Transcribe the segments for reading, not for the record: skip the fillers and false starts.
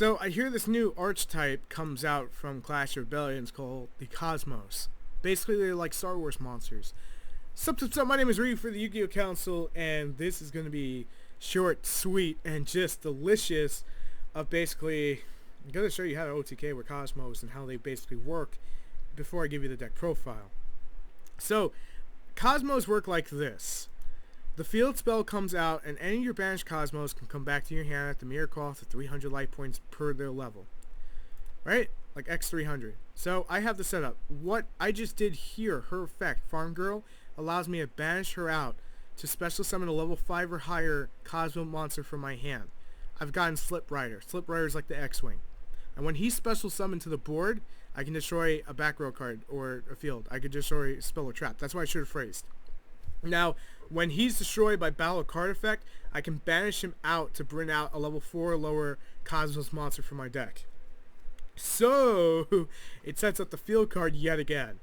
So I hear this new archetype comes out from Clash of Rebellions called the Cosmos. Basically, they're like Star Wars monsters. Sup, my name is Reed for the Yu-Gi-Oh! Council, and this is going to be short, sweet, and just delicious of basically... I'm going to show you how to OTK with Cosmos and how they basically work before I give you the deck profile. So, Cosmos work like this. The field spell comes out, and any of your banished Cosmos can come back to your hand at the mere cost of 300 life points per their level. Right? Like X300. So, I have the setup. What I just did here, her effect, Farm Girl, allows me to banish her out to special summon a level 5 or higher Cosmo monster from my hand. I've gotten Slip Rider. Slip Rider is like the X-Wing. And when he's special summoned to the board, I can destroy a back row card or a field. I could destroy a spell or trap. That's why I should have phrased. Now, when he's destroyed by battle card effect, I can banish him out to bring out a level 4 or lower Cosmos monster from my deck. So, it sets up the field card yet again.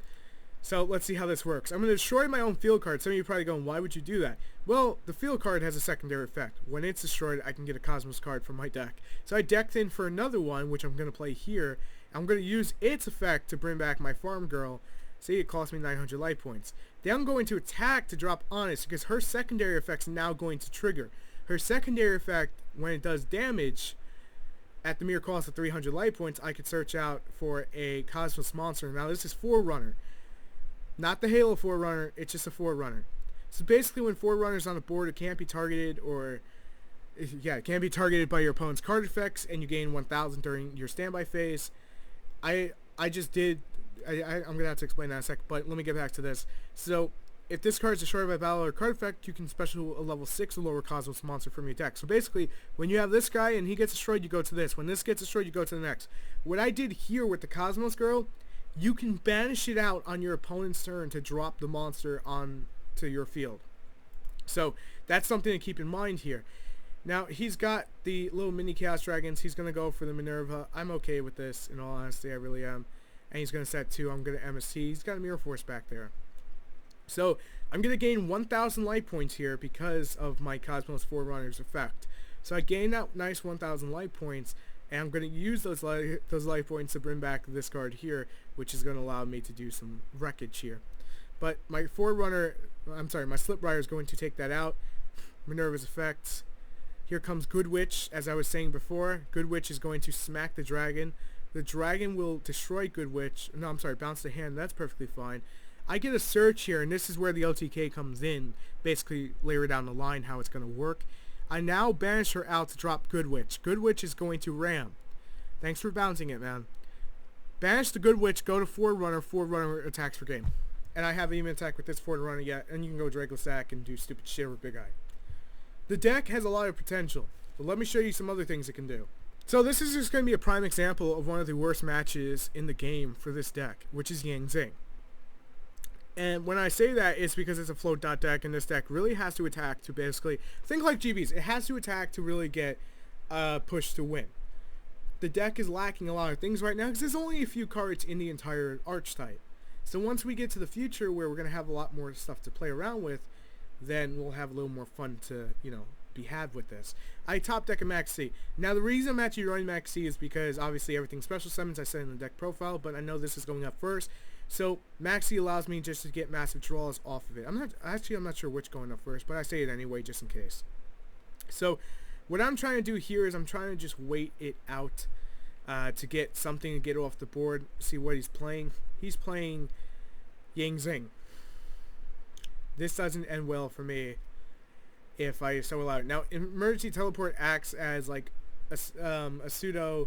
So, let's see how this works. I'm going to destroy my own field card. Some of you are probably going, why would you do that? Well, the field card has a secondary effect. When it's destroyed, I can get a Cosmos card from my deck. So I decked in for another one, which I'm going to play here. I'm going to use its effect to bring back my Farm Girl. See, it cost me 900 life points. Then I'm going to attack to drop Honest, because her secondary effect's now going to trigger. Her secondary effect, when it does damage, at the mere cost of 300 life points, I could search out for a Cosmos monster. Now this is Forerunner. Not the Halo Forerunner, it's just a Forerunner. So basically when Forerunners on the board, it can't be targeted or... Yeah, it can't be targeted by your opponent's card effects, and you gain 1,000 during your standby phase. I'm going to have to explain that in a sec, but let me get back to this. So, if this card is destroyed by battle or card effect, you can special a level 6 or lower Cosmos monster from your deck. So basically, when you have this guy and he gets destroyed, you go to this. When this gets destroyed, you go to the next. What I did here with the Cosmos Girl, you can banish it out on your opponent's turn to drop the monster onto your field. So, that's something to keep in mind here. Now, he's got the little mini Chaos Dragons. He's going to go for the Minerva. I'm okay with this, in all honesty. I really am. And he's going to set 2. I'm going to MSC. He's got a Mirror Force back there. So, I'm going to gain 1,000 life points here because of my Cosmos Forerunner's effect. So, I gain that nice 1,000 life points, and I'm going to use those life points to bring back this card here, which is going to allow me to do some wreckage here. But my my Slip Rider is going to take that out. Minerva's effects. Here comes Good Witch, as I was saying before. Good Witch is going to smack the dragon. The dragon will destroy Good Witch. No, I'm sorry, bounce the hand. That's perfectly fine. I get a search here, and this is where the LTK comes in. Basically, later down the line, how it's going to work. I now banish her out to drop Good Witch. Good Witch is going to ram. Thanks for bouncing it, man. Banish the Good Witch, go to Forerunner. Forerunner attacks for game. And I haven't even attacked with this Forerunner yet, and you can go Draco Sack and do stupid shit with Big Eye. The deck has a lot of potential, but let me show you some other things it can do. So this is just going to be a prime example of one of the worst matches in the game for this deck, which is Yang Zing. And when I say that, it's because it's a float dot deck, and this deck really has to attack to basically, think like GBs, it has to attack to really get pushed to win. The deck is lacking a lot of things right now, because there's only a few cards in the entire archetype. So once we get to the future, where we're going to have a lot more stuff to play around with, then we'll have a little more fun to, be had with this. I top deck a Max C. Now the reason I'm actually running Max C is because obviously everything special summons I said in the deck profile, but I know this is going up first. So Max C allows me just to get massive draws off of it. I'm not sure which going up first, but I say it anyway just in case. So what I'm trying to do here is I'm trying to just wait it out to get something to get off the board, see what he's playing. He's playing Yang Zing. This doesn't end well for me if I so allow it. Now, emergency teleport acts as like a pseudo,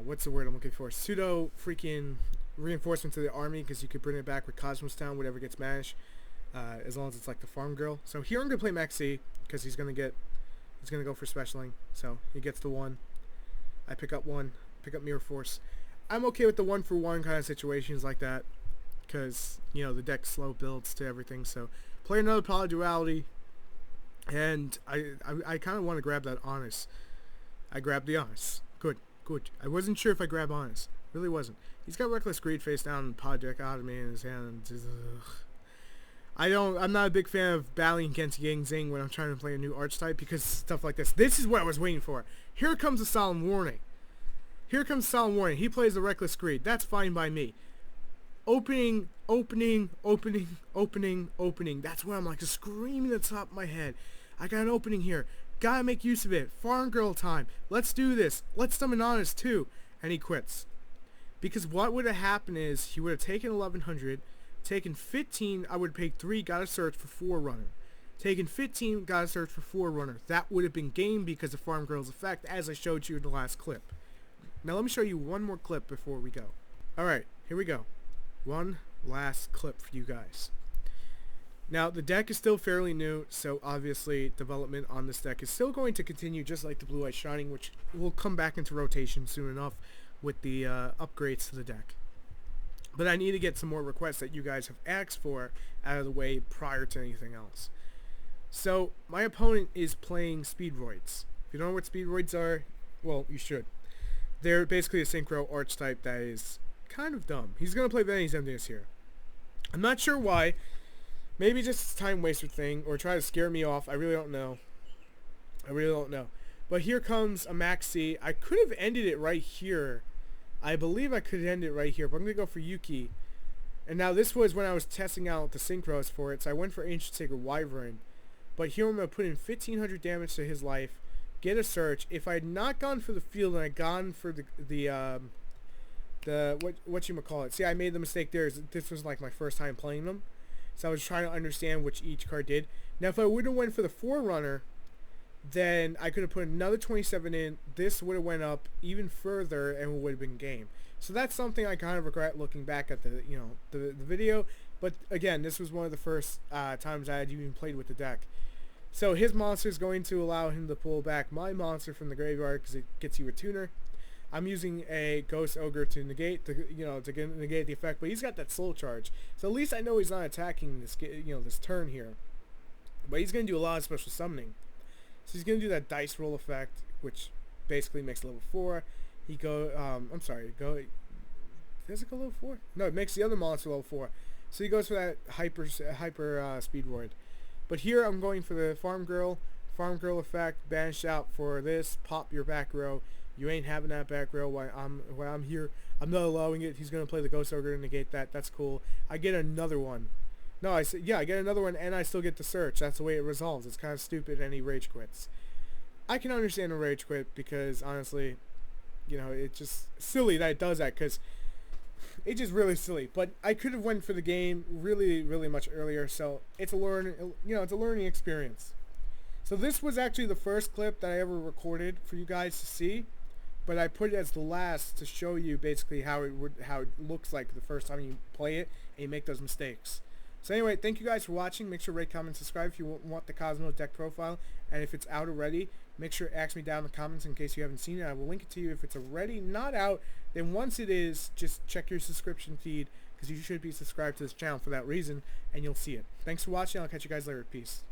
what's the word I'm looking for? Pseudo freaking reinforcement to the army, because you could bring it back with Cosmos Town, whatever gets banished, as long as it's like the Farm Girl. So here I'm gonna play Max C because he's gonna go for specialing. So he gets the 1. I pick up Mirror Force. I'm okay with the 1-for-1 kind of situations like that, because the deck slow builds to everything. So play another Poly Duality, and I kind of want to grab that Honest. I grabbed the Honest. Good. I wasn't sure if I grabbed Honest. Really wasn't. He's got Reckless Greed face down and Pod Deck out of me in his hand. I'm not a big fan of battling against Yang Zing when I'm trying to play a new archetype, because stuff like this. This is what I was waiting for. Here comes a Solemn Warning. Here comes Solemn Warning. He plays the Reckless Greed. That's fine by me. Opening, opening, opening, opening, opening. That's where I'm like just screaming at the top of my head. I got an opening here. Gotta make use of it. Farm girl time. Let's do this. Let's summon Honest too. And he quits. Because what would have happened is he would have taken 1100, taken 15, I would have paid 3, got a search for 4 runner. Taken 15, got a search for 4 runner. That would have been game because of Farm Girl's effect, as I showed you in the last clip. Now let me show you one more clip before we go. Alright, here we go. One last clip for you guys. Now, the deck is still fairly new, so obviously development on this deck is still going to continue just like the Blue Eye Shining, which will come back into rotation soon enough with the upgrades to the deck. But I need to get some more requests that you guys have asked for out of the way prior to anything else. So, my opponent is playing Speedroids. If you don't know what Speedroids are, well, you should. They're basically a Synchro archetype that is kind of dumb. He's going to play Benny's Emptiness here. I'm not sure why. Maybe just a time waster thing, or try to scare me off. I really don't know. But here comes a Maxi. I could have ended it right here. I believe I could end it right here, but I'm going to go for Yuki. And now this was when I was testing out the synchros for it, so I went for Ancient Sacred Wyvern. But here I'm going to put in 1500 damage to his life, get a search. If I had not gone for the field and I'd gone for whatchamacallit. See, I made the mistake there. This was like my first time playing them. So I was trying to understand which each card did. Now, if I would have went for the Forerunner, then I could have put another 27 in. This would have went up even further and it would have been game. So that's something I kind of regret looking back at the video. But again, this was one of the first times I had even played with the deck. So his monster is going to allow him to pull back my monster from the graveyard because it gets you a tuner. I'm using a Ghost Ogre to negate negate the effect, but he's got that soul charge, so at least I know he's not attacking this this turn here. But he's going to do a lot of special summoning. So he's going to do that dice roll effect, which basically makes level 4. He does it go level 4? No, it makes the other monster level 4. So he goes for that hyper Speedroid. But here I'm going for the Farm Girl effect, banish out for this, pop your back row. You ain't having that back row while I'm here. I'm not allowing it. He's going to play the Ghost Ogre to negate that. That's cool. I get another one. No, I get another one, and I still get the search. That's the way it resolves. It's kind of stupid, and he rage quits. I can understand a rage quit because, honestly, it's just silly that it does that because it's just really silly. But I could have went for the game really, really much earlier, so it's a learning experience. So this was actually the first clip that I ever recorded for you guys to see. But I put it as the last to show you basically how it looks like the first time you play it and you make those mistakes. So anyway, thank you guys for watching. Make sure to rate, comment, subscribe if you want the Cosmo deck profile. And if it's out already, make sure to ask me down in the comments in case you haven't seen it. I will link it to you. If it's already not out, then once it is, just check your subscription feed because you should be subscribed to this channel for that reason, and you'll see it. Thanks for watching. I'll catch you guys later. Peace.